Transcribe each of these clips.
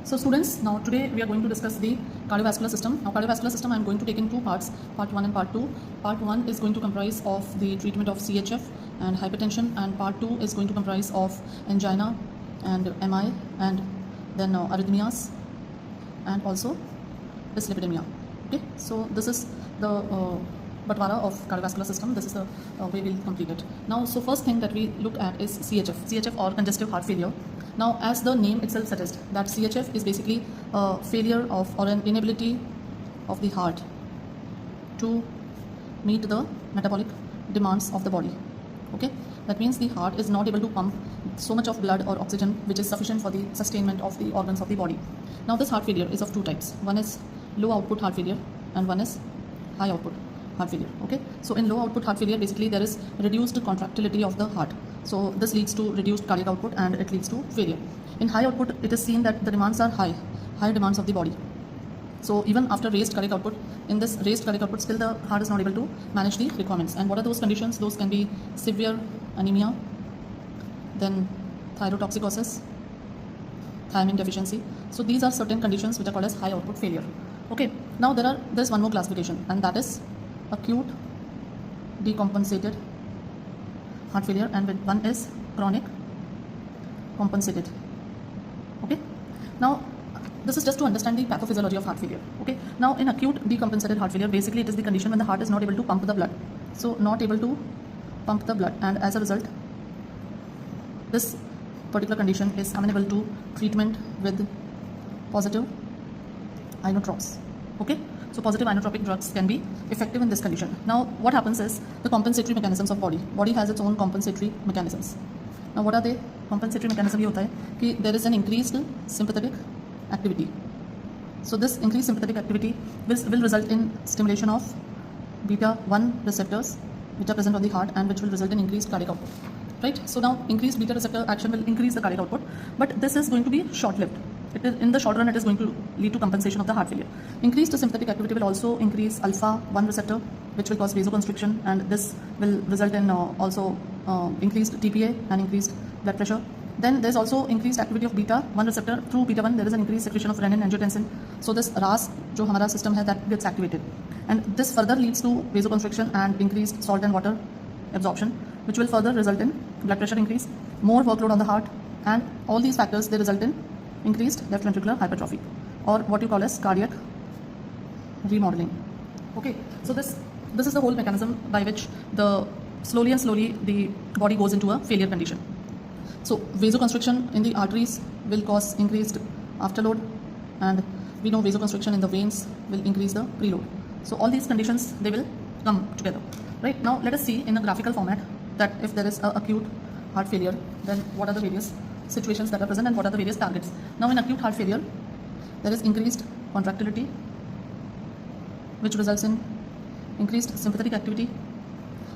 So students, now today we are going to discuss the cardiovascular system. Now cardiovascular system I am going to take in two parts, part 1 and part 2. Part 1 is going to comprise of the treatment of CHF and hypertension, and part 2 is going to comprise of angina and MI and then arrhythmias and also dyslipidemia. Okay, so this is the Batwara of cardiovascular system. This is the way we'll complete it. Now, so first thing that we look at is CHF or congestive heart failure. Now, as the name itself suggests, that CHF is basically a failure of or an inability of the heart to meet the metabolic demands of the body. Okay, that means the heart is not able to pump so much of blood or oxygen which is sufficient for the sustainment of the organs of the body. Now, this heart failure is of two types. One is low output heart failure and one is high output heart failure. Okay, so in low output heart failure, basically there is reduced contractility of the heart. So this leads to reduced cardiac output and it leads to failure. In high output, it is seen that the demands are higher demands of the body. So even after raised cardiac output, in this raised cardiac output, still the heart is not able to manage the requirements. And what are those conditions? Those can be severe anemia, then thyrotoxicosis, thiamine deficiency. So these are certain conditions which are called as high output failure. Okay, now there's one more classification, and that is acute decompensated heart failure, and one is chronic compensated. Okay, now this is just to understand the pathophysiology of heart failure. Okay, now in acute decompensated heart failure, basically it is the condition when the heart is not able to pump the blood. So not able to pump the blood, and as a result, this particular condition is amenable to treatment with positive inotropes. Okay, so positive inotropic drugs can be effective in this condition. Now what happens is the compensatory mechanisms of body has its own compensatory mechanisms. Now what are they? Compensatory mechanism ये होता है कि there is an increased sympathetic activity. So this increased sympathetic activity will result in stimulation of beta-1 receptors which are present on the heart, and which will result in increased cardiac output. Right? So now increased beta receptor action will increase the cardiac output, but this is going to be short-lived. In the short run, it is going to lead to compensation of the heart failure. Increased sympathetic activity will also increase alpha-1 receptor, which will cause vasoconstriction, and this will result in also increased TPA and increased blood pressure. Then there's also increased activity of beta-1 receptor. Through beta-1, there is an increased secretion of renin, angiotensin. So this RAS, जो हमारा system है, that gets activated, and this further leads to vasoconstriction and increased salt and water absorption, which will further result in blood pressure increase, more workload on the heart, and all these factors, they result in increased left ventricular hypertrophy, or what you call as cardiac remodeling. Okay, so this is the whole mechanism by which slowly the body goes into a failure condition. So vasoconstriction in the arteries will cause increased afterload, and we know vasoconstriction in the veins will increase the preload. So all these conditions, they will come together. Right, now let us see in a graphical format that if there is an acute heart failure, then what are the various situations that are present and what are the various targets. Now in acute heart failure, there is increased contractility, which results in increased sympathetic activity.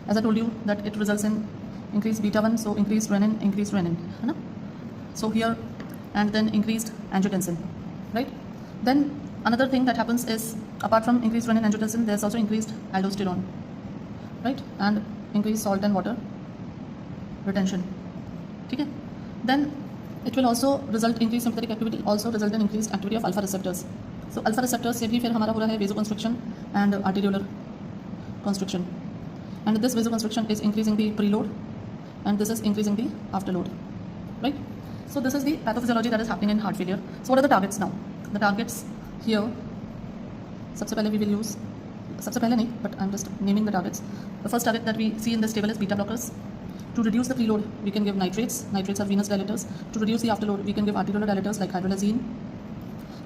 As I told you that it results in increased beta-1, so increased renin. So here, and then increased angiotensin, right? Then another thing that happens is, apart from increased renin and angiotensin, there's also increased aldosterone, right? And increased salt and water retention. Okay? Then it will also result in increased sympathetic activity, also result in increased activity of alpha receptors. So alpha receptors से भी फिर हमारा हो रहा है vasoconstriction and arteriolar constriction, and this vasoconstriction is increasing the preload, and this is increasing the afterload. Right? So this is the pathophysiology that is happening in heart failure. So what are the targets now? The targets here, सबसे पहले we will use, सबसे पहले नहीं, but I'm just naming the targets. The first target that we see in this table is beta blockers. To reduce the preload, we can give nitrates. Nitrates are venous dilators. To reduce the afterload, we can give arteriolar dilators like hydrolazine.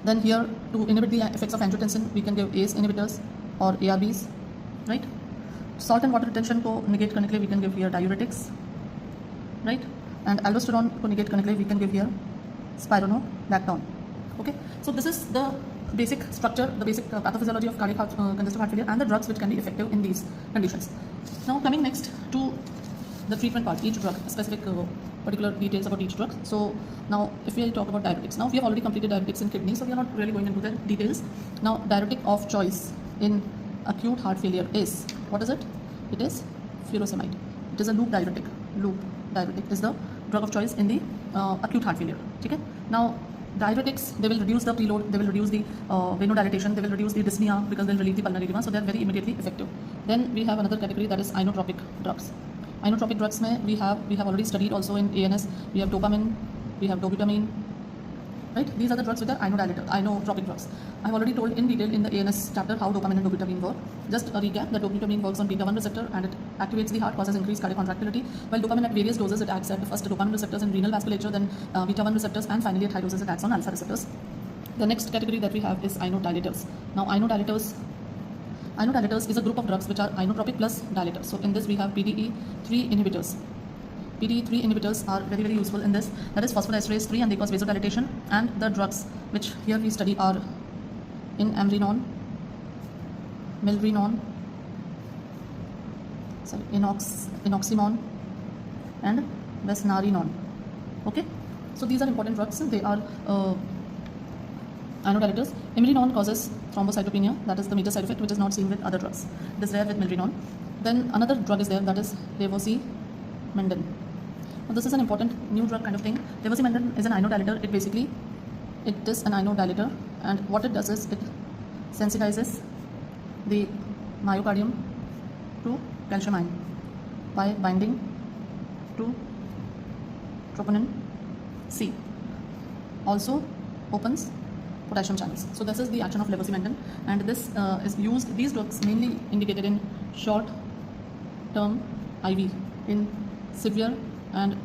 Then here, to inhibit the effects of angiotensin, we can give ACE inhibitors or ARBs. Right? Salt and water retention को negate करने के लिए we can give here diuretics. Right? And aldosterone को negate करने के लिए we can give here spironolactone. Okay? So this is the basic structure, the basic pathophysiology of congestive heart failure, and the drugs which can be effective in these conditions. Now coming next to the treatment part, each drug, specific particular details about each drug. So now if we talk about diuretics, now we have already completed diuretics in kidney, so we are not really going into the details. Now diuretic of choice in acute heart failure is, what is it? It is furosemide. It is a loop diuretic. Loop diuretic is the drug of choice in the acute heart failure. Okay? Now Diuretics, they will reduce the preload, they will reduce the vasodilatation, they will reduce the dyspnea because they will relieve the pulmonary edema, so they are very immediately effective. Then we have another category, that is inotropic drugs. Inotropic drugs mein we have already studied also in ANS. We have dopamine, we have dobutamine, right? These are the drugs which are inotropic drugs. I have already told in detail in the ANS chapter how dopamine and dobutamine work. Just a recap, the dobutamine works on beta-1 receptor and it activates the heart, causes increased cardiac contractility, while dopamine at various doses it acts at first dopamine receptors in renal vasculature, then beta-1 receptors, and finally at high doses it acts on alpha receptors. The next category that we have is inodilators. Now inodilators is a group of drugs which are inotropic plus dilators. So in this we have PDE3 inhibitors. PDE3 inhibitors are very, very useful in this. That is phosphodiesterase 3, and they cause vasodilatation. And the drugs which here we study are inoximod, and vesnarinon. Okay, so these are important drugs. They are inodilators. Imrinon causes thrombocytopenia, that is the major side effect which is not seen with other drugs. It is rare with milrinon. Then another drug is there, that is levosimendan. Now this is an important new drug kind of thing. Levosimendan is an inodilator. It is an inodilator, and what it does is it sensitizes the myocardium to calcium ion by binding to troponin C. Also opens potassium channels. So this is the action of levosimendan, and this is used, these drugs mainly indicated in short term IV in severe and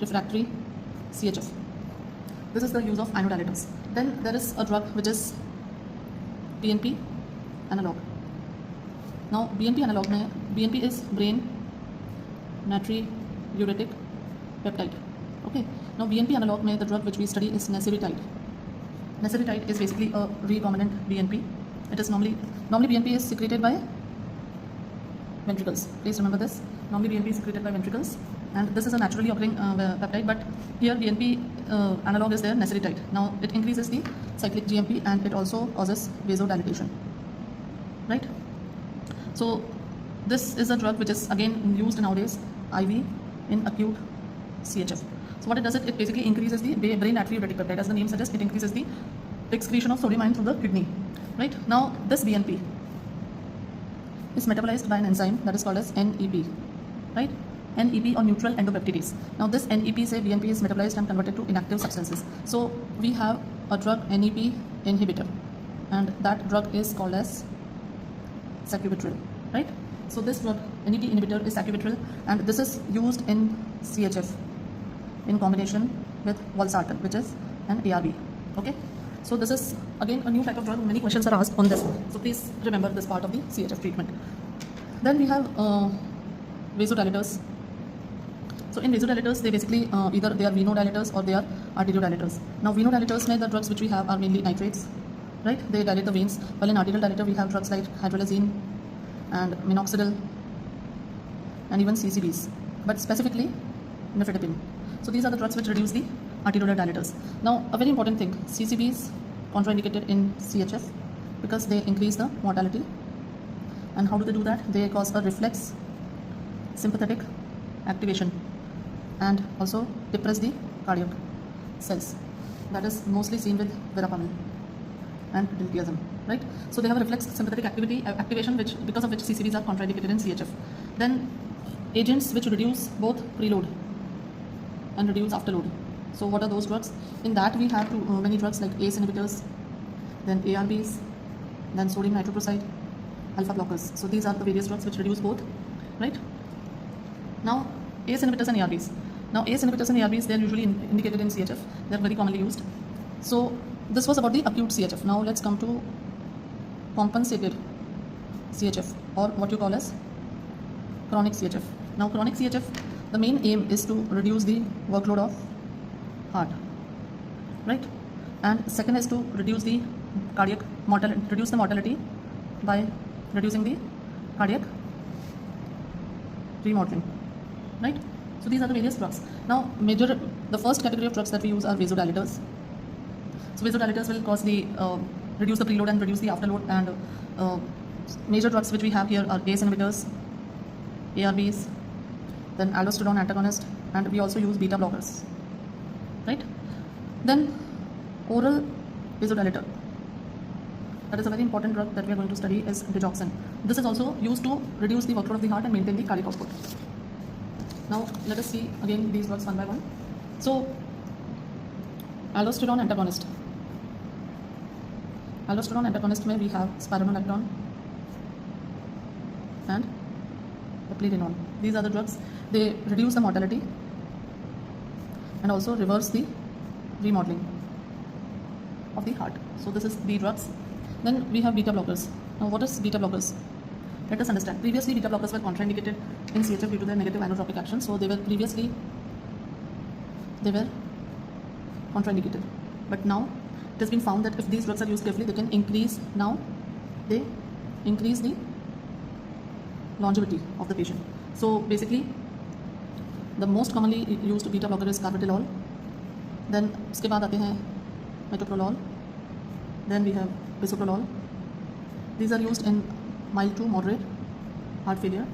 refractory CHF. This is the use of inodilators. Then there is a drug which is BNP analog. Now BNP analog mein, BNP is brain natriuretic peptide. Okay. Now BNP analog mein the drug which we study is nesiritide. Nesiritide is basically a recombinant BNP. It is normally BNP is secreted by ventricles. Please remember this. Normally BNP is secreted by ventricles, and this is a naturally occurring peptide. But here BNP analog is there, nesiritide. Now it increases the cyclic GMP and it also causes vasodilatation. Right. So this is a drug which is again used nowadays IV in acute CHF. So what it does, it basically increases the brain natriuretic peptide. As the name suggests, it increases the excretion of sodium ion through the kidney. Right. Now this BNP is metabolized by an enzyme that is called as NEP. Right. NEP or neutral endopeptidase. Now this NEP, say BNP, is metabolized and converted to inactive substances. So we have a drug NEP inhibitor, and that drug is called as sacubitril. Right. So this drug NEP inhibitor is sacubitril, and this is used in CHF in combination with valsartan, which is an ARB. Okay. So this is again a new type of drug. Many questions are asked on this. So please remember this part of the CHF treatment. Then we have vasodilators. So in vasodilators, they basically either they are venodilators or they are arteriodilators. Now venodilators mein the drugs which we have are mainly nitrates, right? They dilate the veins. While in arterial dilator we have drugs like hydralazine and minoxidil and even CCBs, but specifically nifedipine. So these are the drugs which reduce the arterial dilators. Now a very important thing, CCBs contraindicated in CHF because they increase the mortality. And how do they do that? They cause a reflex sympathetic activation and also depress the cardiac cells. That is mostly seen with verapamil and diltiazem, right? So they have a reflex sympathetic activation which, because of which CCBs are contraindicated in CHF. Then agents which reduce both preload and reduce afterload. So what are those drugs? In that we have many drugs like ACE inhibitors, then ARBs, then sodium nitroprusside, alpha blockers. So these are the various drugs which reduce both, right? Now ACE inhibitors and ARBs. Now ACE inhibitors and ARBs, they are usually indicated in CHF. They are very commonly used. So this was about the acute CHF. Now let's come to compensated CHF, or what you call as chronic CHF. Now chronic CHF, the main aim is to reduce the workload of heart, right? And second is to reduce the cardiac mortality, reduce the mortality by reducing the cardiac remodeling, right? So these are the various drugs. Now the first category of drugs that we use are vasodilators. So vasodilators will cause the reduce the preload and reduce the afterload, and major drugs which we have here are ACE inhibitors, ARBs, then aldosterone antagonist, and we also use beta blockers, right? Then oral vasodilator, that is a very important drug that we are going to study, is digoxin. This is also used to reduce the workload of the heart and maintain the cardiac output. Now let us see again these drugs one by one. So aldosterone antagonist. Aldosterone antagonist में we have spironolactone and eplerenone. These are the drugs. They reduce the mortality and also reverse the remodeling of the heart. So this is the drugs. Then we have beta blockers. Now what is beta blockers? Let us understand. Previously beta blockers were contraindicated in CHF due to their negative inotropic action. So they were contraindicated. But now it has been found that if these drugs are used carefully, they can increase the longevity of the patient. So basically the most commonly used beta blocker is carvedilol. Then उसके बाद आते हैं metoprolol. Then we have bisoprolol. These are used in mild to moderate heart failure,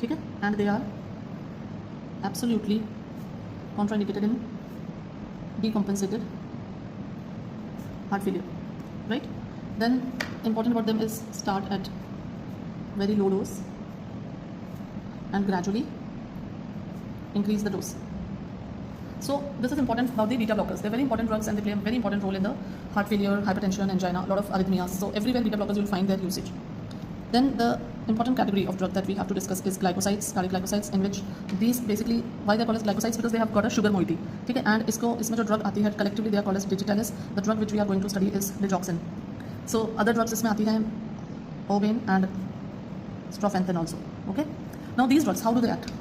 okay? And they are absolutely contraindicated in decompensated heart failure, right? Then important about them is start at very low dose and gradually increase the dose. So this is important about the beta blockers. They're very important drugs and they play a very important role in the heart failure, hypertension, angina, a lot of arrhythmias. So everywhere beta blockers you'll find their usage. Then the important category of drug that we have to discuss is glycosides, cardiac glycosides, in which these basically, why they're called as glycosides, because they have got a sugar moiety. Okay? And इसमें जो drug आती है collectively they are called as digitalis. The drug which we are going to study is digoxin. So other drugs इसमें आती हैं Obain and Strofenthin also. Okay? Now these drugs, how do they act?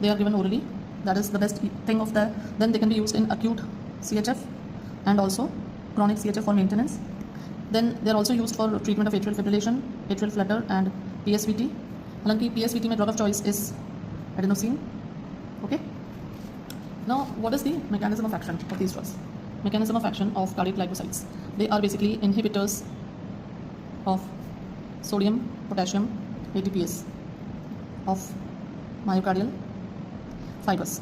They are given orally. That is the best thing of that. Then they can be used in acute CHF and also chronic CHF for maintenance. Then they are also used for treatment of atrial fibrillation, atrial flutter and PSVT. हालांकि PSVT में drug of choice is adenosine. Okay. Now what is the mechanism of action of these drugs? Mechanism of action of cardiac glycosides. They are basically inhibitors of sodium, potassium, ATPase of myocardial fibers.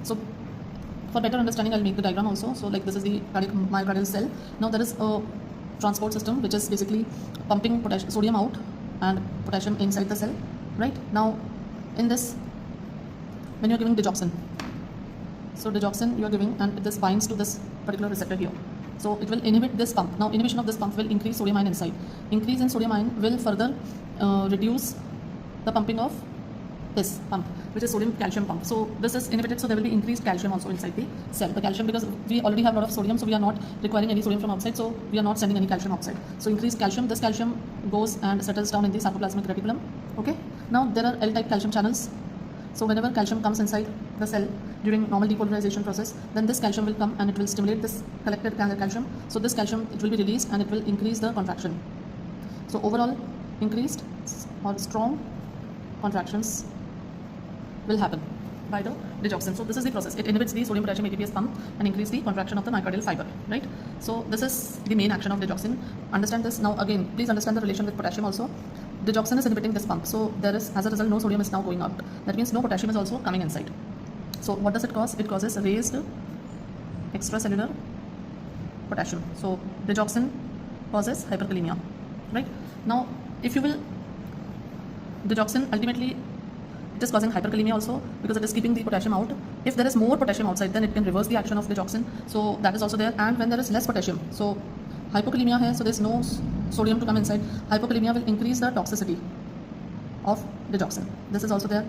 So for better understanding, I'll make the diagram also. So like this is the cardiac myocardial cell. Now there is a transport system which is basically pumping sodium out and potassium inside the cell, right? Now in this, when you're giving digoxin, so digoxin you're giving and this binds to this particular receptor here. So it will inhibit this pump. Now inhibition of this pump will increase sodium ion inside. Increase in sodium ion will further reduce the pumping of this pump, which is sodium calcium pump. So this is inhibited, so there will be increased calcium also inside the cell. The calcium, because we already have a lot of sodium, so we are not requiring any sodium from outside, so we are not sending any calcium outside. So increased calcium, this calcium goes and settles down in the sarcoplasmic reticulum. Okay. Now there are L-type calcium channels. So whenever calcium comes inside the cell during normal depolarization process, then this calcium will come and it will stimulate this collected calcium. So this calcium, it will be released and it will increase the contraction. So overall increased or strong contractions will happen by the digoxin. So this is the process. It inhibits the sodium potassium ATPase pump and increase the contraction of the myocardial fiber, right? So this is the main action of digoxin. Understand this. Now again, please understand the relation with potassium also. Digoxin is inhibiting this pump. So there is, as a result, no sodium is now going out. That means no potassium is also coming inside. So what does it cause? It causes raised extracellular potassium. So digoxin causes hyperkalemia, right? Now if you will, digoxin ultimately it is causing hyperkalemia also because it is keeping the potassium out. If there is more potassium outside, then it can reverse the action of digoxin. So that is also there. And when there is less potassium, so hypokalemia hai, so there is no sodium to come inside. Hypokalemia will increase the toxicity of digoxin. This is also there,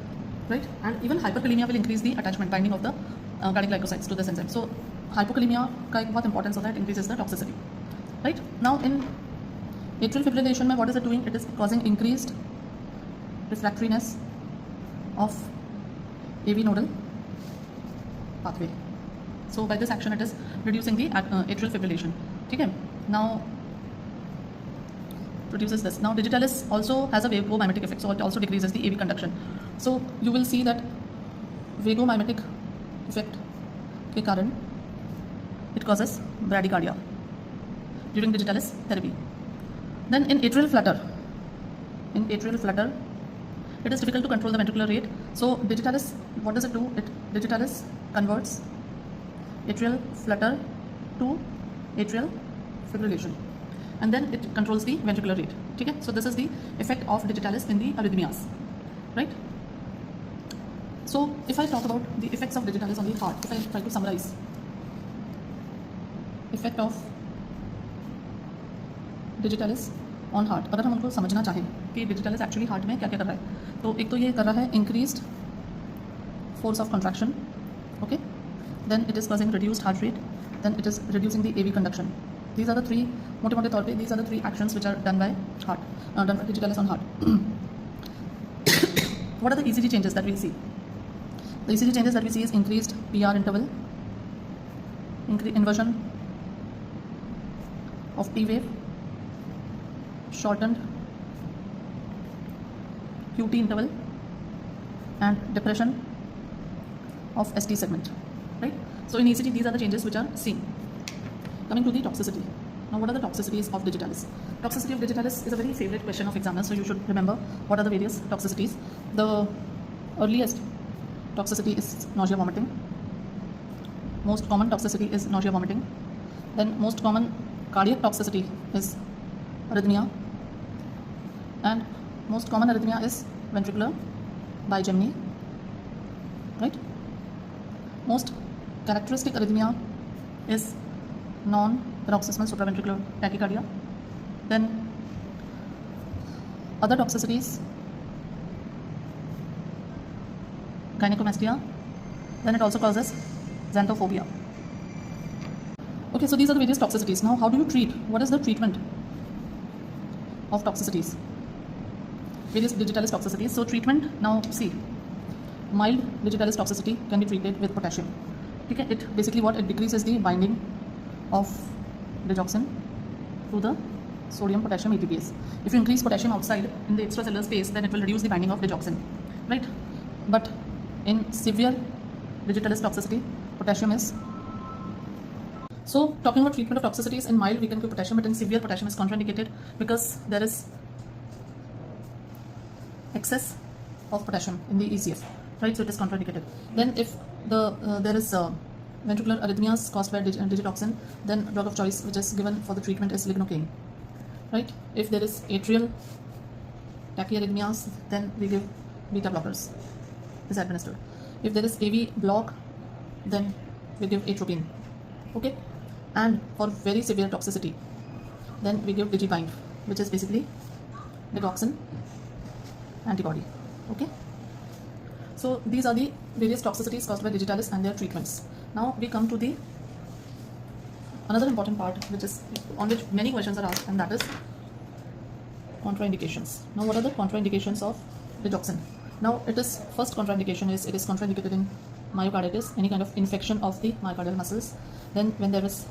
right? And even hyperkalemia will increase the attachment binding of the cardiac glycosides to this enzyme. So hypokalemia का एक बहुत importance होता है, it increases the toxicity, right? Now in atrial fibrillation में what is it doing? It is causing increased refractoriness of AV nodal pathway. So by this action it is reducing the atrial fibrillation. Okay. Now produces this. Now digitalis also has a vagomimetic effect, so it also decreases the AV conduction. So you will see that vagomimetic effect के कारण it causes bradycardia during digitalis therapy. Then in atrial flutter, it is difficult to control the ventricular rate. So digitalis, what does it do? Digitalis converts atrial flutter to atrial fibrillation, and then it controls the ventricular rate. Okay, so this is the effect of digitalis in the arrhythmias, right? So if I talk about the effects of digitalis on the heart, if I try to summarize effect of digitalis on heart, अगर हम उनको समझना चाहें कि digitalis actually heart में क्या क्या कर रहा है, तो एक तो ये कर रहा है increased force of contraction, okay, then it is causing reduced heart rate, then it is reducing the AV conduction. These are the three, मोटे मोटे तौर पे these are the three actions which are done by heart, done by digitalis on heart. What are the ECG changes that we see? The ECG changes that we see is increased PR interval, inversion of P wave, shortened QT interval, and depression of ST segment, right? So in ECG, these are the changes which are seen. Coming to the toxicity. Now, what are the toxicities of digitalis? Toxicity of digitalis is a very favorite question of examiners, so you should remember what are the various toxicities. The earliest toxicity is nausea, vomiting. Most common toxicity is nausea, vomiting. Then most common cardiac toxicity is arrhythmia, and most common arrhythmia is ventricular bigemy, right? Most characteristic arrhythmia is non-paroxysmal supraventricular tachycardia. Then other toxicities, gynecomastia, then it also causes xanthophobia. Okay, so these are the various toxicities. Now, how do you treat? What is the treatment of toxicities? Various digitalis toxicities. So treatment, now see, mild digitalis toxicity can be treated with potassium. Okay, it basically what it decreases the binding of digoxin to the sodium potassium ATPase. If you increase potassium outside in the extracellular space, then it will reduce the binding of digoxin, right? But in severe digitalis toxicity, potassium is. So talking about treatment of toxicities, in mild we can give potassium, but in severe potassium is contraindicated because there is excess of potassium in the ECF, right? So it is contraindicated. Then if there is ventricular arrhythmias caused by digitoxin, then drug of choice which is given for the treatment is lignocaine, right? If there is atrial tachyarrhythmias, then we give beta blockers, is administered. If there is AV block, then we give atropine, okay? And for very severe toxicity, then we give digibind, which is basically digoxin antibody, okay? So these are the various toxicities caused by digitalis and their treatments. Now we come to the another important part, which is on which many questions are asked, and that is contraindications. Now, what are the contraindications of digoxin? Now, it is first contraindication is it is contraindicated in myocarditis, any kind of infection of the myocardial muscles. Then when there is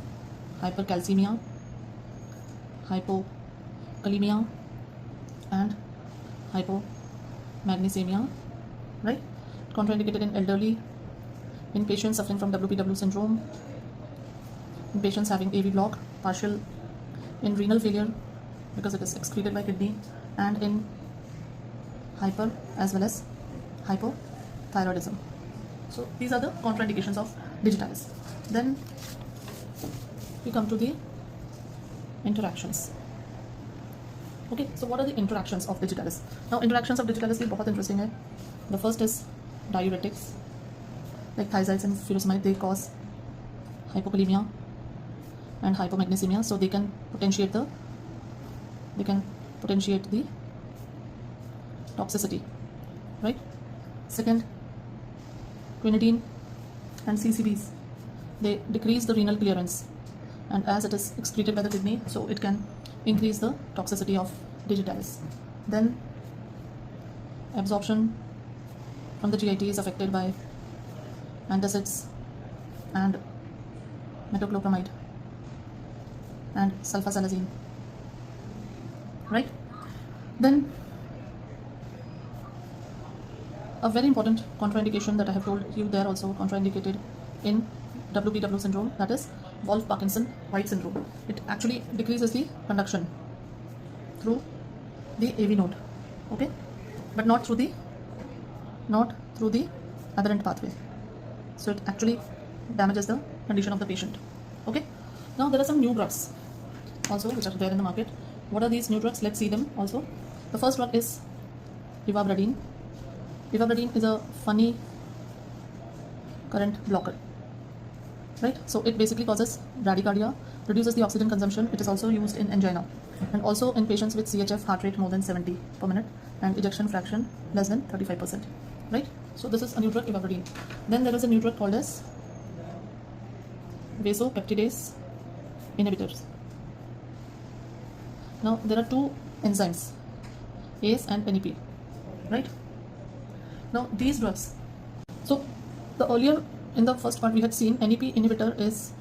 hypercalcemia, hypokalemia, and hypomagnesemia, right? Contraindicated in elderly, in patients suffering from WPW syndrome, in patients having AV block, partial, in renal failure because it is excreted by kidney, and in hyper as well as hypothyroidism. So these are the contraindications of digitalis. Then we come to the interactions. Okay, so what are the interactions of digitalis? Now, interactions of digitalis is बहुत interesting है. The first is diuretics, like thiazides and furosemide. They cause hypokalemia and hypomagnesemia, so they can potentiate the toxicity, right? Second, quinidine and CCBs, they decrease the renal clearance, and as it is excreted by the kidney, so it can increase the toxicity of digitalis. Then absorption from the GIT is affected by antacids and metoclopramide and sulfasalazine, right? Then a very important contraindication that I have told you there also contraindicated in WPW syndrome, that is Wolff-Parkinson-White syndrome. It actually decreases the conduction through the AV node, okay, but not through the aberrant pathway. So it actually damages the condition of the patient, okay. Now there are some new drugs also which are there in the market. What are these new drugs? Let's see them also. The first drug is rivabradine. Rivabradine is a funny current blocker, right? So it basically causes bradycardia, reduces the oxygen consumption. It is also used in angina and also in patients with CHF heart rate more than 70 per minute and ejection fraction less than 35%, right? So this is a new drug, rivabradine. Then there is a new drug called as vasopeptidase inhibitors. Now there are two enzymes, ACE and NEP, right? Now these drugs, so the earlier in the first part we had seen NEP inhibitor is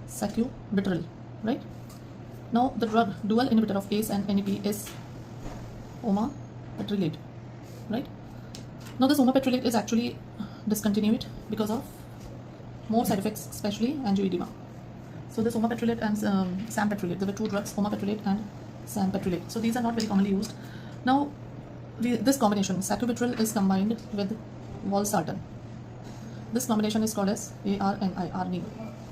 sacubitril, right? Now the drug dual inhibitor of ACE and NEP is omapetrelate, right? Now this omapetrelate is actually discontinued because of more side effects, especially angioedema. So this omapetrelate and sampetrelate, there were two drugs, omapetrelate and sampetrelate. So these are not very commonly used. Now this combination, sacubitril is combined with valsartan. This combination is called as ARNI.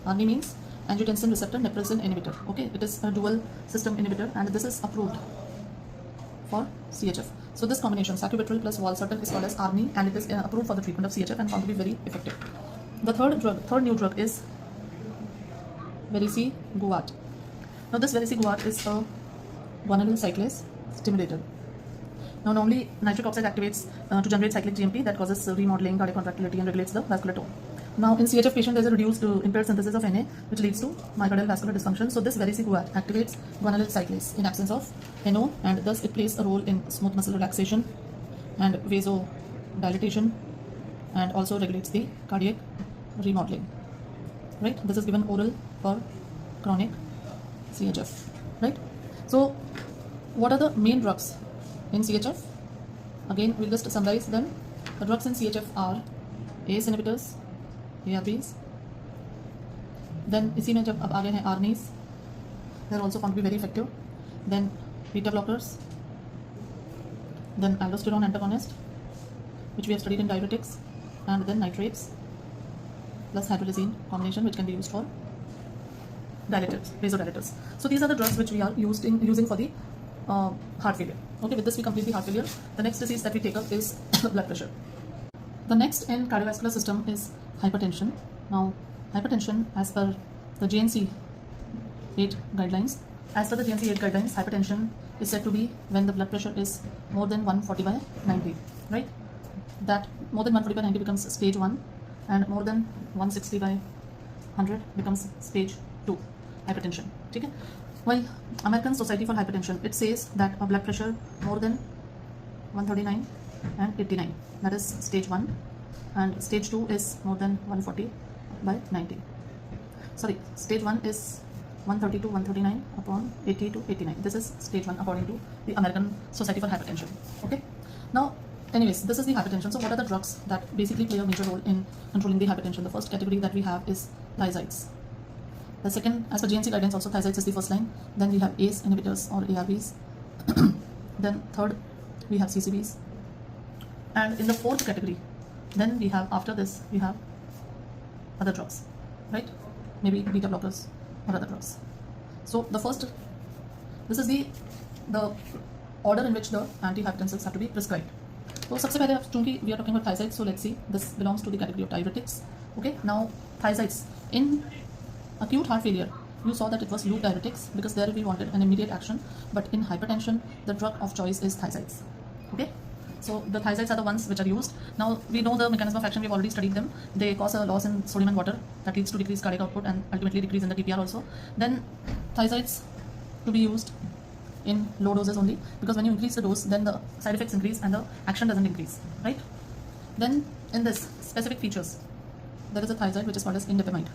ARNI means angiotensin receptor neprilysin inhibitor. Okay, it is a dual system inhibitor and this is approved for CHF. So this combination, sacubitril plus valsartan, is called as ARNI and it is approved for the treatment of CHF and found to be very effective. The third new drug is vericiguat. Now this vericiguat is a guanylyl cyclase stimulator. Now normally nitric oxide activates to generate cyclic GMP that causes remodeling, cardiac contractility and regulates the vascular tone. Now in CHF patient there is a reduced impaired synthesis of Na which leads to myocardial vascular dysfunction. So this vericiguat activates guanylyl cyclase in absence of NO and thus it plays a role in smooth muscle relaxation and vasodilatation and also regulates the cardiac remodeling, right? This is given oral for chronic CHF, right? So what are the main drugs in CHF? Again, we'll just summarize them. The drugs in CHF are ACE inhibitors, ARBs, then इसी में जब अब आगे हैं ARNIs, they are also found to be very effective. Then beta blockers, then aldosterone antagonist, which we have studied in diuretics, and then nitrates plus hydrolysine combination, which can be used for dilators, vasodilators. So these are the drugs which we are using for the heart failure. Okay, with this we complete the heart failure. The next disease that we take up is blood pressure. The next in cardiovascular system is hypertension. Now hypertension, as per the JNC 8 guidelines, hypertension is said to be when the blood pressure is more than 140/90, right? That more than 140/90 becomes stage 1 and more than 160/100 becomes stage 2 hypertension. Okay? While American Society for Hypertension, it says that a blood pressure more than 139 and 89, that is stage 1, and stage 2 is more than 140/90. Sorry, stage 1 is 130 to 139 upon 80 to 89. This is stage 1 according to the American Society for Hypertension. Okay. Now, anyways, this is the hypertension. So what are the drugs that basically play a major role in controlling the hypertension? The first category that we have is thiazides. The second, as per GNC guidance, also thiazides is the first line. Then we have ACE inhibitors or ARBs. Then third, we have CCBs. And in the fourth category, then we have, after this, we have other drugs, right? Maybe beta blockers or other drugs. So the first, this is the order in which the antihypertensives have to be prescribed. So सबसे पहले, चूंकि we are talking about thiazides, so let's see, this belongs to the category of diuretics. Okay, now thiazides in acute heart failure, you saw that it was loop diuretics because there we wanted an immediate action, but in hypertension the drug of choice is thiazides. Okay, so the thiazides are the ones which are used. Now we know the mechanism of action, we've already studied them. They cause a loss in sodium and water that leads to decreased cardiac output and ultimately decrease in the TPR also. Then thiazides to be used in low doses only, because when you increase the dose then the side effects increase and the action doesn't increase, right? Then in this specific features, there is a thiazide which is called as indapamide.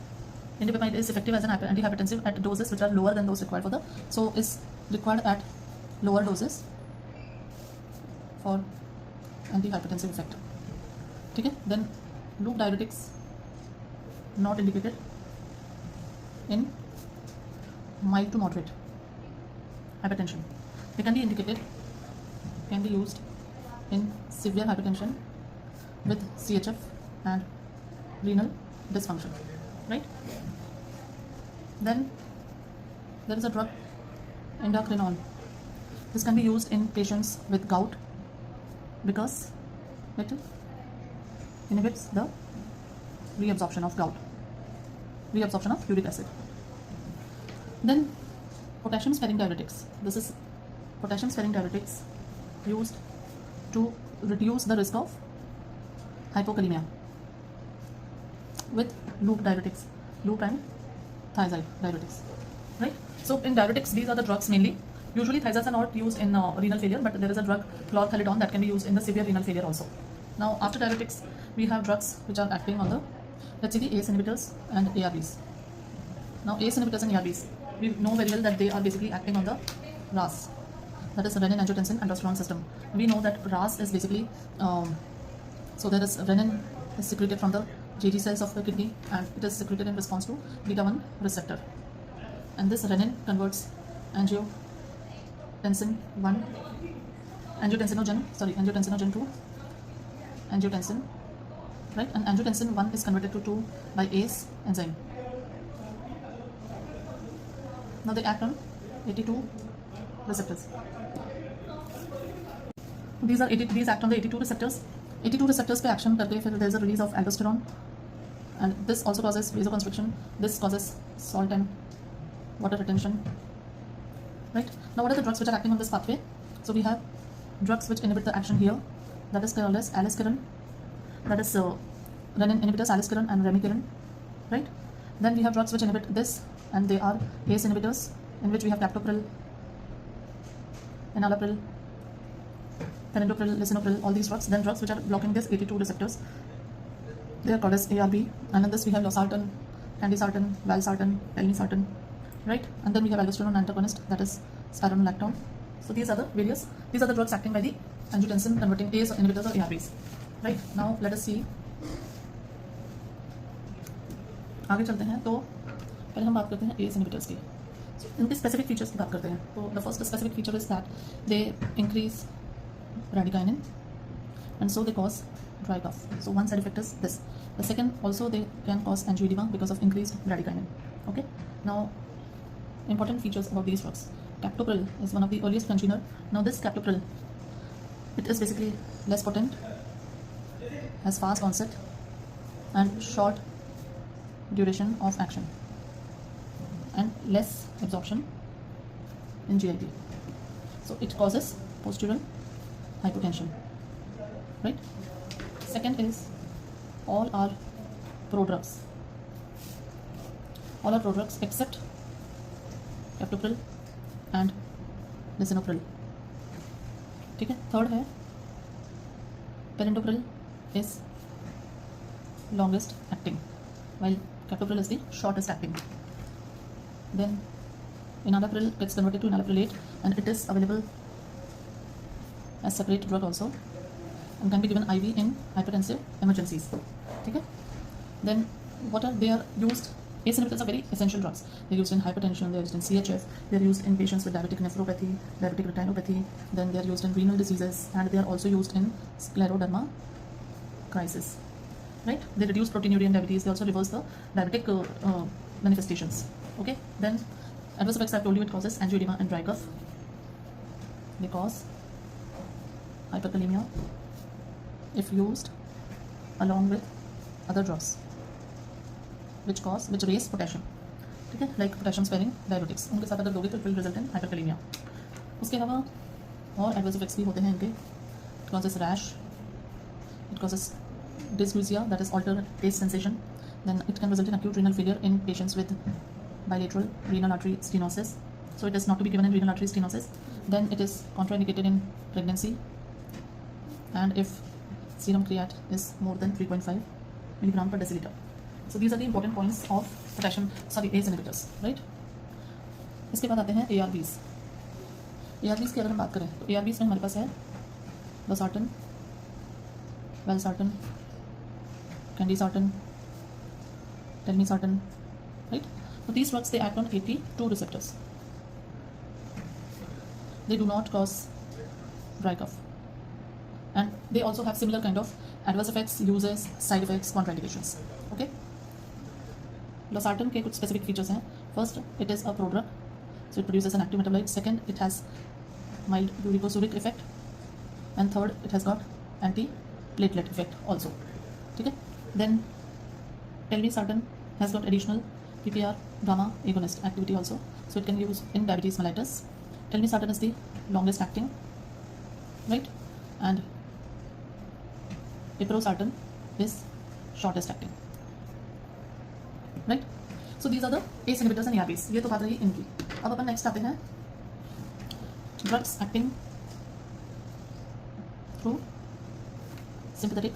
Indapamide is effective as an antihypertensive at doses which are lower than those required for the, so is required at lower doses for antihypertensive effect. Okay, then loop diuretics not indicated in mild to moderate hypertension. They can be indicated, can be used in severe hypertension with CHF and renal dysfunction, right? Then there is a drug endocrinolone. This can be used in patients with gout because it inhibits the reabsorption of uric acid. Then potassium sparing diuretics. This is potassium sparing diuretics used to reduce the risk of hypokalemia with loop diuretics, loop and thiazide diuretics, right? So in diuretics, these are the drugs mainly. Usually thiazides are not used in renal failure, but there is a drug chlorthalidone that can be used in the severe renal failure also. Now after diuretics, we have drugs which are acting on the, let's see, the ACE inhibitors and ARBs. Now ACE inhibitors and ARBs, we know very well that they are basically acting on the RAS, that is renin angiotensin aldosterone system. We know that RAS is basically, so there is renin is secreted from the JG cells of the kidney, and it is secreted in response to beta-1 receptor. And this renin converts angiotensinogen to angiotensin, right? And angiotensin 1 is converted to 2 by ACE enzyme. Now they act on 82 receptors. These act on the 82 receptors. 82 receptors पे action करके फिर there is a release of aldosterone, and this also causes vasoconstriction. This causes salt and water retention, right? Now what are the drugs which are acting on this pathway? So we have drugs which inhibit the action here, that is called as aliskiren, that is renin inhibitors, aliskiren and remikiren, right? Then we have drugs which inhibit this, and they are ACE inhibitors, in which we have captopril, enalapril, perindopril, lisinopril, all these drugs. Then drugs which are blocking this 82 receptors, they are called as ARB. And in this we have losartan, candesartan, valsartan, telmisartan, right? And then we have aldosterone antagonist, that is spironolactone. So these are the drugs acting by the angiotensin converting ACE inhibitors or ARBs, right? Now let us see, आगे चलते हैं. तो पहले हम बात करते हैं ACE inhibitors की. So इनके specific features की बात करते हैं. तो the first specific feature is that they increase bradykinin, and so they cause dry cough. So one side effect is this. The second, also they can cause angioedema because of increased bradykinin. Okay. Now important features about these drugs. Captopril is one of the earliest congener. Now this captopril, it is basically less potent, has fast onset and short duration of action, and less absorption in GLP. So it causes postural hypotension, right? Second is all are prodrugs. All are prodrugs except captopril and lisinopril. ठीक है. Third है perindopril is longest acting, while captopril is the shortest acting. Then enalapril gets converted to enalaprillate, and it is available as separate drug also, and can be given IV in hypertensive emergencies. Okay. Then what are they are used? ACE inhibitors are very essential drugs. They are used in hypertension, they are used in CHF, they are used in patients with diabetic nephropathy, diabetic retinopathy, then they are used in renal diseases, and they are also used in scleroderma crisis. Right? They reduce proteinuria in diabetes, they also reverse the diabetic manifestations. Okay. Then adverse effects, I have told you, it causes angioedema and dry cough. They cause hyperkalemia if used along with other drugs which raise potassium. ठीक है, like potassium sparing diuretics, उनके साथ अगर दोगे तो it will result in hyperkalemia. उसके अलावा और adverse effects भी होते हैं इनके. It causes rash, it causes dysgeusia, that is altered taste sensation. Then it can result in acute renal failure in patients with bilateral renal artery stenosis. So it is not to be given in renal artery stenosis. Then it is contraindicated in pregnancy, and if serum creat is more than 3.5 milligram per deciliter. So these are the important points of ACE inhibitors, right? इसके बाद आते हैं ARBs. ARBs की अगर हम बात करें तो ARBs में हमारे पास है losartan, valsartan, candesartan, telmisartan, right? So these drugs, they act on 82 receptors. They do not cause dry cough, and they also have similar kind of adverse effects, uses, side effects, contraindications. Okay. Losartan के कुछ specific features हैं. First, it is a prodrug. so it produces an active metabolite. Second, it has mild uricosuric effect, and third, it has got anti-platelet effect also. Okay. Then telmisartan has got additional PPR gamma agonist activity also, so it can use in diabetes mellitus. Telmisartan is the longest acting, right, and iprosartan is shortest acting, right. So these are the ACE inhibitors and ARBs. ये तो बात रही इनकी. अब अपन next आते हैं drugs acting through sympathetic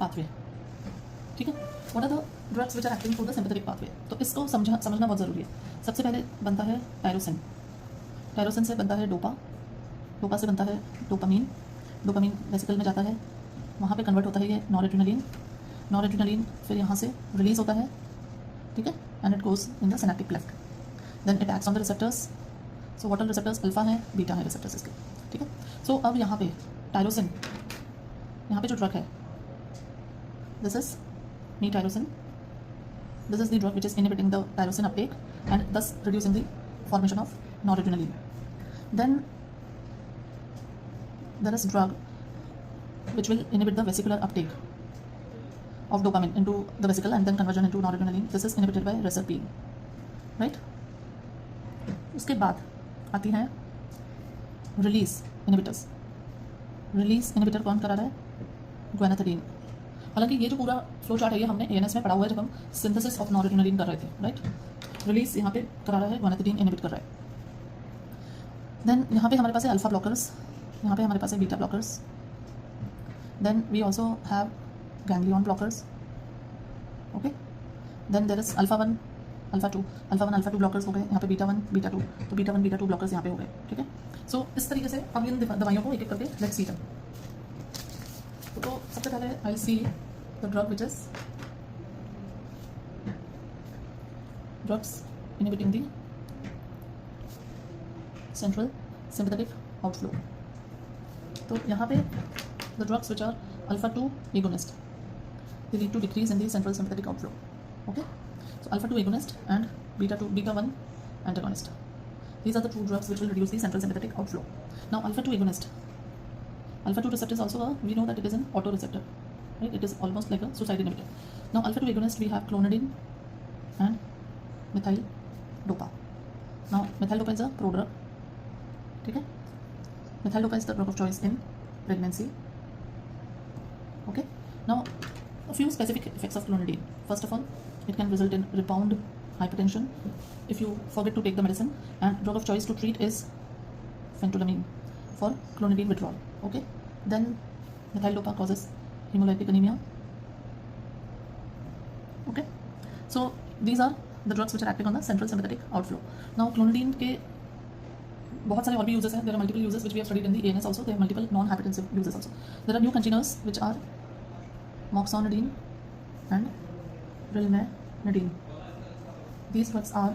pathway. ठीक है. What are the drugs which are acting through the sympathetic pathway? तो इसको समझना बहुत ज़रूरी है. सबसे पहले बनता है टायरोसिन. टायरोसिन से बनता है डोपा. डोपा से बनता है डोपामीन. डोपामीन वेसिकल में जाता है, वहाँ पे कन्वर्ट होता है ये नॉरेड्रेनालिन. नॉरेड्रेनालिन फिर यहाँ से रिलीज होता है, ठीक है, and it goes in the synaptic cleft. Then it acts on the receptors. So what are receptors? Alpha है, बीटा है रिसेप्टर्स इसके. ठीक है. सो अब यहाँ पे टायरोसिन, यहाँ पे जो ड्रग है, this is knee tyrosine. This is the drug which is inhibiting the tyrosine Uptake and thus reducing the formation of noradrenaline. Then there is drug which will inhibit the vesicular uptake of dopamine into the vesicle and then conversion into noradrenaline. This is inhibited by reserpine, right? उसके बाद आती हैं release inhibitors. Release inhibitor कौन करा रहा है? ग्वेनाथिडीन. हालांकि ये जो पूरा फ्लो चार्ट है ये हमने ANS में पढ़ा हुआ है जब हम सिंथेसिस ऑफ नॉरेड्रेनालिन कर रहे थे, राइट. रिलीज यहाँ पे करा रहा है, ग्वेनाथिडीन इनहिबिट कर रहा है. देन यहाँ पे हमारे पास है अल्फा ब्लॉकर्स, यहाँ पे हमारे पास है beta blockers. Then we also have ganglion blockers. Okay. Then there is alpha 1 alpha 2. Alpha 1 alpha 2 blockers हो गए. यहाँ पे बीटा 1 बीटा 2, तो बीटा 1 बीटा 2 ब्लॉकर्स यहाँ पे हो गए. ठीक है. सो इस तरीके से अब इन दवाइयों को एक एक करके लेट्स सी देम. तो सबसे पहले I see the drug which is drugs inhibiting the central sympathetic outflow. तो यहाँ पे the drugs which are alpha 2 agonist, they lead to decrease in the central sympathetic outflow. Okay, so alpha 2 agonist and beta 1 antagonist. These are the two drugs which will reduce the central sympathetic outflow. Now alpha 2 agonist, alpha 2 receptor is also we know that it is an autoreceptor, right? It is almost like a suicide inhibitor. Now alpha 2 agonist we have clonidine and methyl dopa. Now methyl dopa is a prodrug. ठीक है. Methyl dopa is the drug of choice in pregnancy. Okay. Now a few specific effects of clonidine. First of all, it can result in rebound hypertension if you forget to take the medicine, and drug of choice to treat is phentolamine for clonidine withdrawal. Okay. Then methyl dopa causes hemolytic anemia. Okay. So these are the drugs which are acting on the central sympathetic outflow. Now clonidine के बहुत सारे और भी uses हैं. There are multiple uses which we have studied in the ANS also. There are multiple non-hypertensive uses also. There are new congeners which are moxonidine and rilmenidine. These drugs are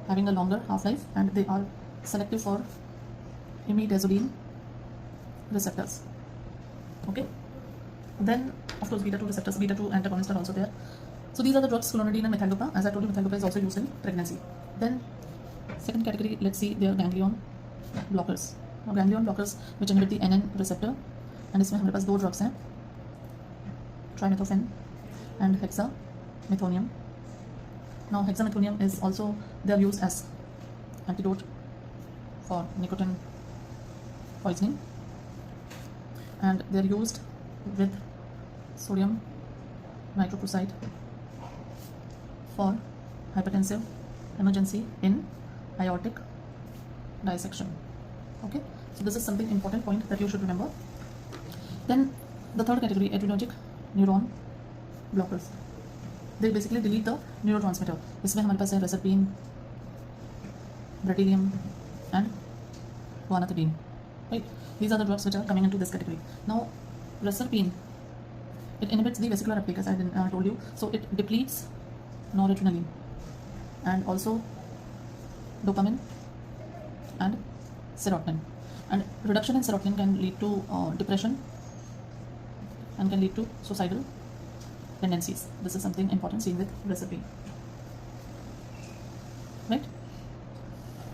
having a longer half-life and they are selective for imidazoline receptors. Okay. Then of course beta 2 receptors, beta 2 antagonists are also there. So these are the drugs clonidine and methyl dopa. As I told you, methyl dopa is also used in pregnancy. Then second category, let's see, they are ganglion blockers. Now ganglion blockers which inhibit the NN receptor, and इसमें हमारे पास दो drugs हैं, trimethophan and hexamethonium. Now hexamethonium is also, they are used as antidote for nicotine poisoning, and they are used with sodium nitroprusside for hypertensive emergency in aortic dissection. Okay, so this is something important point that you should remember. Then the third category, adrenergic neuron blockers. They basically delete the neurotransmitter. इसमें हमारे पास है reserpine, brutilium and guanethidine. Right, these are the drugs which are coming into this category. Now reserpine, it inhibits the vesicular uptake as I told you, so it depletes noradrenaline and also dopamine and serotonin, and reduction in serotonin can lead to depression and can lead to suicidal tendencies. This is something important seen with reserpine.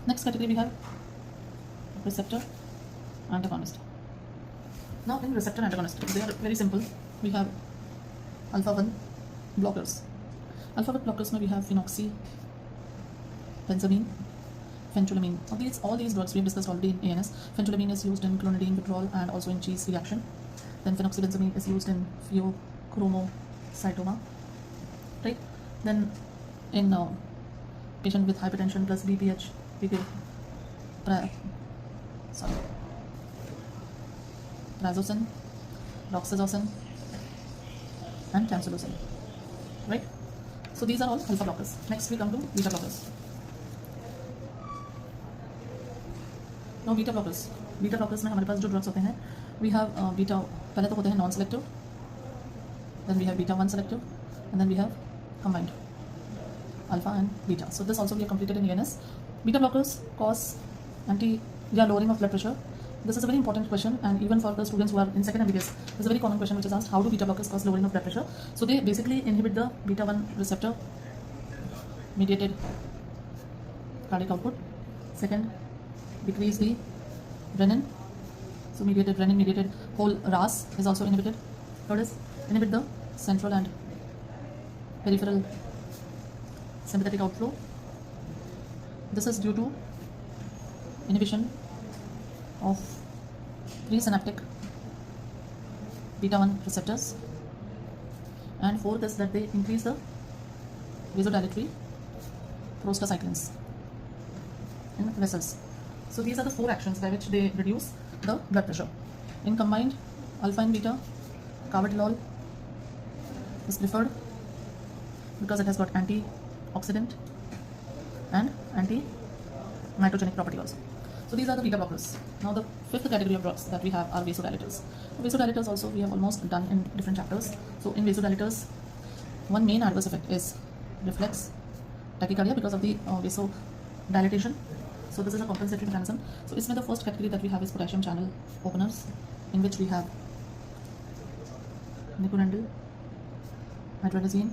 Next category we have receptor antagonist. Now in receptor antagonist, they are very simple. We have alpha 1 blockers. Alpha 1 blockers में we have phenoxybenzamine, phentolamine. Now all these drugs we have discussed already in ANS. Phentolamine is used in clonidine withdrawal and also in cheese reaction. Then phenoxybenzamine is used in pheochromocytoma, right? Then in patient with hypertension plus BPH, we give prazosin, doxazosin, and tamsulosin, right? So these are all alpha blockers. Next we come to beta blockers. Now beta blockers में हमारे पास जो drugs होते हैं, we have beta, पहले तो होते हैं non-selective, then we have beta 1 selective, and then we have combined alpha and beta. So this also we have completed in ANS. Beta blockers cause lowering of blood pressure. This is a very important question, and even for the students who are in second MBBS, this is a very common question which is asked: how do beta blockers cause lowering of blood pressure? So they basically inhibit the beta 1 receptor mediated cardiac output. Second, decrease the renin. So renin mediated whole RAS is also inhibited. Third is inhibit the central and peripheral sympathetic outflow. This is due to inhibition of presynaptic beta 1 receptors. And fourth is that they increase the vasodilatory prostacyclins in vessels. So these are the 4 actions by which they reduce the blood pressure. In combined alpha and beta, carvedilol is preferred because it has got antioxidant and anti-nitrogenic property also. So these are the beta blockers. Now the 5th category of drugs that we have are vasodilators. Vasodilators also we have almost done in different chapters. So in vasodilators, one main adverse effect is reflex tachycardia because of the vasodilatation. So this is a compensatory mechanism. So इसमें the first category that we have is potassium channel openers, in which we have nicorandil, hydrazine,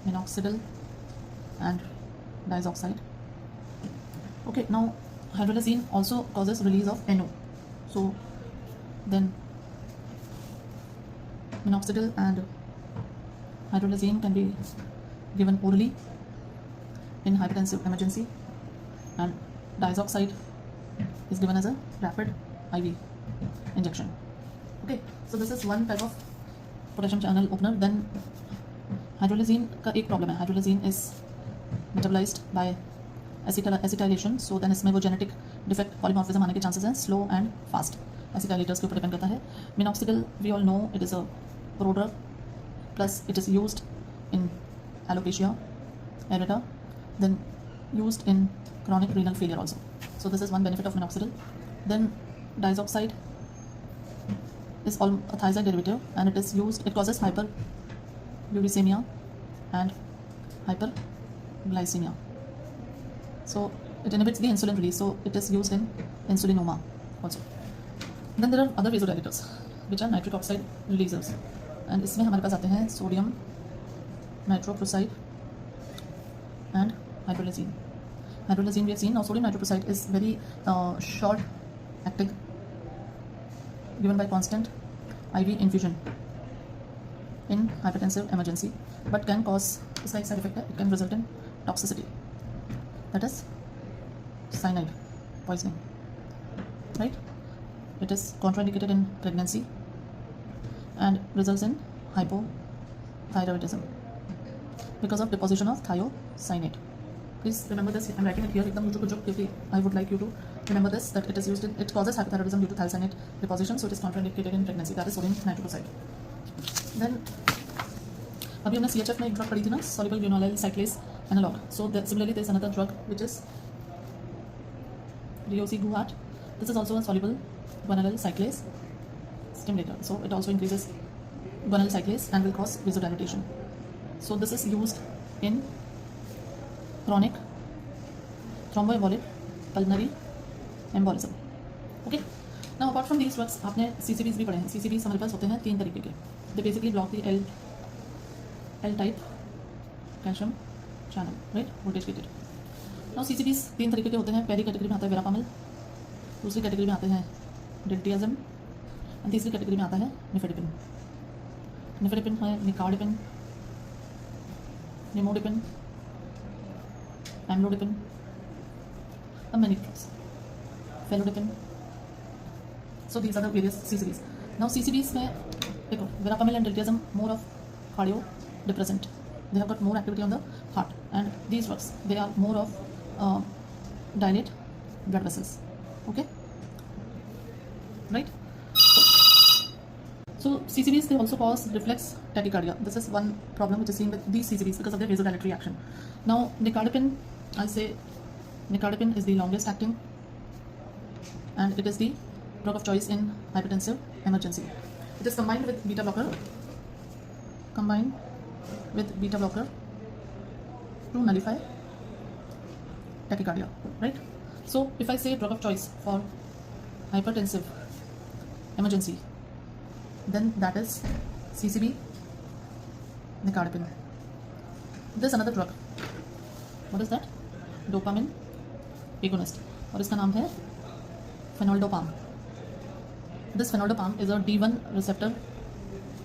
minoxidil, and diazoxide. Okay, now hydrazine also causes release of NO. So then minoxidil and hydrazine can be given orally in hypertensive emergency, and diazoxide is given as a rapid IV injection. Okay, so this is one type of potassium channel opener. Then hydrazine का एक problem है. Hydrazine is metabolized by acetylation. So then इसमें वो genetic defect polymorphism आने के chances हैं, slow and fast. Acetylators के ऊपर depend करता है. Minoxidil, we all know it is a prodrug, plus it is used in alopecia areata, then used in chronic renal failure also. So this is one benefit of minoxidil. Then diazoxide is a thiazide derivative, and it is used, it causes hyperuricemia and hyperglycemia. So it inhibits the insulin release, so it is used in insulinoma also. Then there are other vasodilators which are nitric oxide releasers, and इसमें हमारे पास आते हैं sodium nitroprusside and hydrazine. Hydrazine we have seen. Now sodium nitroprusside is very short acting, given by constant IV infusion in hypertensive emergency, but can cause, इसका एक side effect है, it can result in toxicity, that is cyanide poisoning, right? It is contraindicated in pregnancy and results in hypothyroidism because of deposition of thiocyanate. Please remember this. I'm writing it here. I would like you to remember this, that it is used in, it causes hypothyroidism due to thiocyanate deposition, so it is contraindicated in pregnancy. That is sodium nitroprusside. Then अभी हमने CHF में एक drug पढ़ी थी ना, soluble guanylyl cyclase analog. So similarly there is another drug which is riociguat. This is also a soluble guanylyl cyclase stimulator. So it also increases guanylyl cyclase and will cause vasodilatation. So this is used in chronic thromboembolic pulmonary embolism. Okay. Now apart from these drugs, आपने CCBs भी पढ़े हैं. CCBs हमारे पास होते हैं 3 तरीके के. They basically block the L type calcium channel, right? Voltage gated. Now CCBs 3 तरीके के होते हैं। पहली कैटेगरी में आता है वेरापामिल, दूसरी कैटेगरी में आते हैं डिल्टियाज़म और तीसरी कैटेगरी में आता है निफेडिपिन। निफेडिपिन है निकार्डिपिन, निमोडिपिन, amlodipine, many drugs, felodipine. So these are the various CCBs. Now CCBs में देखो verapamil and diltiazem more of cardio depressant. They have got more activity on the heart, and these drugs they are more of dilate blood vessels. Okay, right? So CCBs they also cause reflex tachycardia. This is one problem which is seen with these CCBs because of their vasodilatory action. Now nicardipine, I say nicardipine is the longest acting, and it is the drug of choice in hypertensive emergency. It is combined with beta blocker, to nullify tachycardia, right? So if I say drug of choice for hypertensive emergency, then that is CCB nicardipine. There's another drug. What is that? Dopamine agonist, और इसका नाम है फेनोल्डोपाम. This फेनोल्डोपाम is a D1 receptor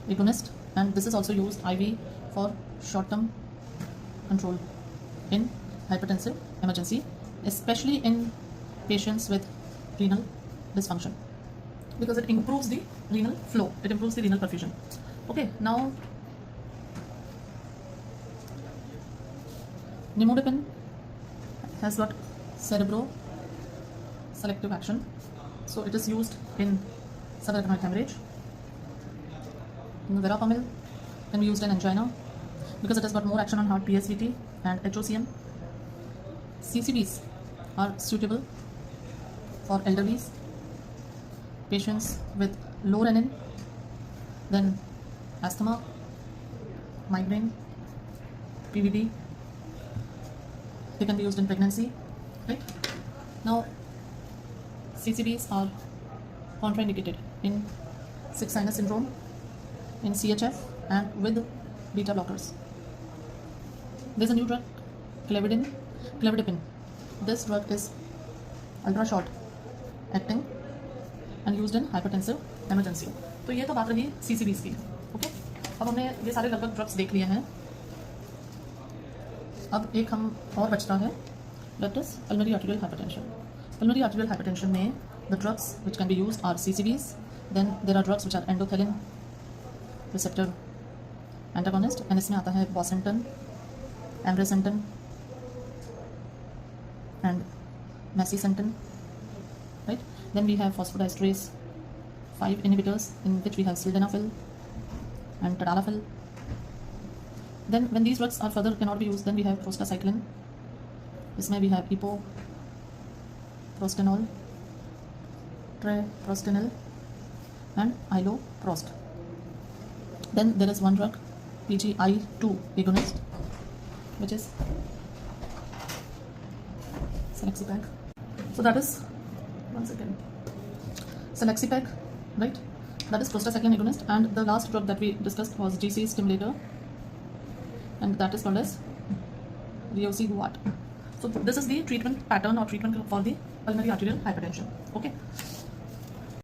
agonist, and this is also used IV for short-term control in hypertensive emergency, especially in patients with renal dysfunction, because it improves the renal flow, it improves the renal perfusion. Okay, now nimodipine has got cerebro-selective action, so it is used in subarachnoid hemorrhage. Verapamil can be used in angina because it has got more action on heart, PSVT and HOCM. CCBs are suitable for elderly patients with low renin, then asthma, migraine, PVD. They can be used in pregnancy, right? Now CCBs are contraindicated in sick sinus syndrome, in CHF, and with beta blockers. There's a new drug, clevidipine. This drug is ultra short acting and used in hypertensive emergency. तो ये तो बात रही CCBs की. Okay, अब हमने ये सारे लगभग ड्रग्स देख लिए हैं. अब एक हम और बचता है, that is pulmonary arterial hypertension. Pulmonary arterial hypertension में the drugs which can be used are CCBs. Then there are drugs which are endothelin receptor antagonist, and इसमें आता है bosentan, ambrisentan and macitentan, right? Then we have phosphodiesterase 5 inhibitors, in which we have sildenafil and tadalafil. Then when these drugs are further cannot be used, then we have prostacyclin. इसमें we have epoprostenol, treprostinil and iloprost. Then there is one drug, PGI2 agonist, which is selexipag. So that is, one second, selexipag, right? That is prostacyclin agonist, and the last drug that we discussed was GC stimulator, and that is called as Riociguat. So this is the treatment pattern or treatment for the pulmonary arterial hypertension. Okay,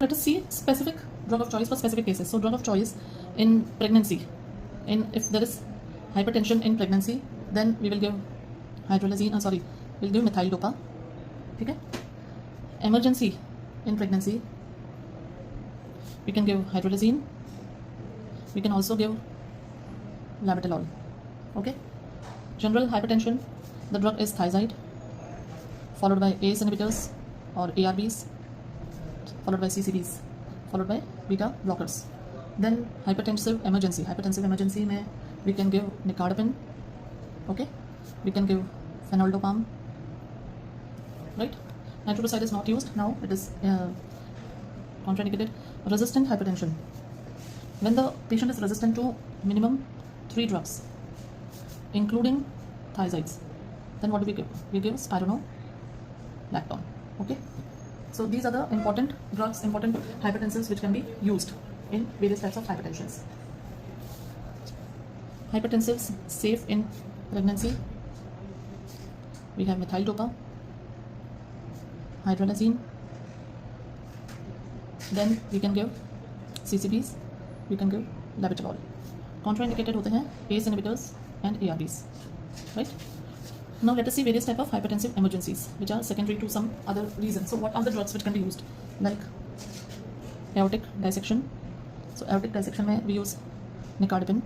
let us see specific drug of choice for specific cases. So drug of choice in pregnancy, if there is hypertension in pregnancy, then we will give hydrolazine, we'll give methyl dopa. Okay, emergency in pregnancy, we can give hydrolazine, we can also give labetalol. Okay, general hypertension, the drug is thiazide, followed by ACE inhibitors or ARBs, followed by CCBs, followed by beta blockers. Then hypertensive emergency में we can give nicardipine. Okay, we can give phenoldopam, right? Nitroprusside is not used now, it is contraindicated. Resistant hypertension, when the patient is resistant to minimum 3 drugs including thiazides, then what do we give? We give spironolactone. Okay, so these are the important drugs, important hypertensives which can be used in various types of hypertensions. Hypertensives safe in pregnancy, we have methyl dopa, hydralazine. Then we can give CCBs, we can give labetalol. Contraindicated होते हैं ACE inhibitors and ARBs, right? Now let us see various type of hypertensive emergencies which are secondary to some other reason. So what are the drugs which can be used? Like aortic dissection. So aortic dissection में we use nicardipine.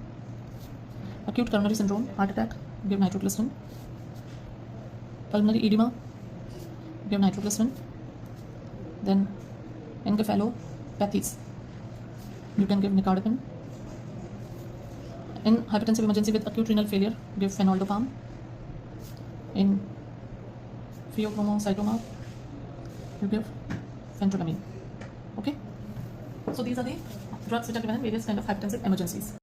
Acute coronary syndrome, heart attack, give nitroglycerin. Pulmonary edema, give nitroglycerin. Then encephalopathies, you can give nicardipine. In hypertensive emergency with acute renal failure, give phenoldopam. In pheochromocytoma, you give phentolamine. Okay, so these are the drugs which are given in various kind of hypertensive emergencies.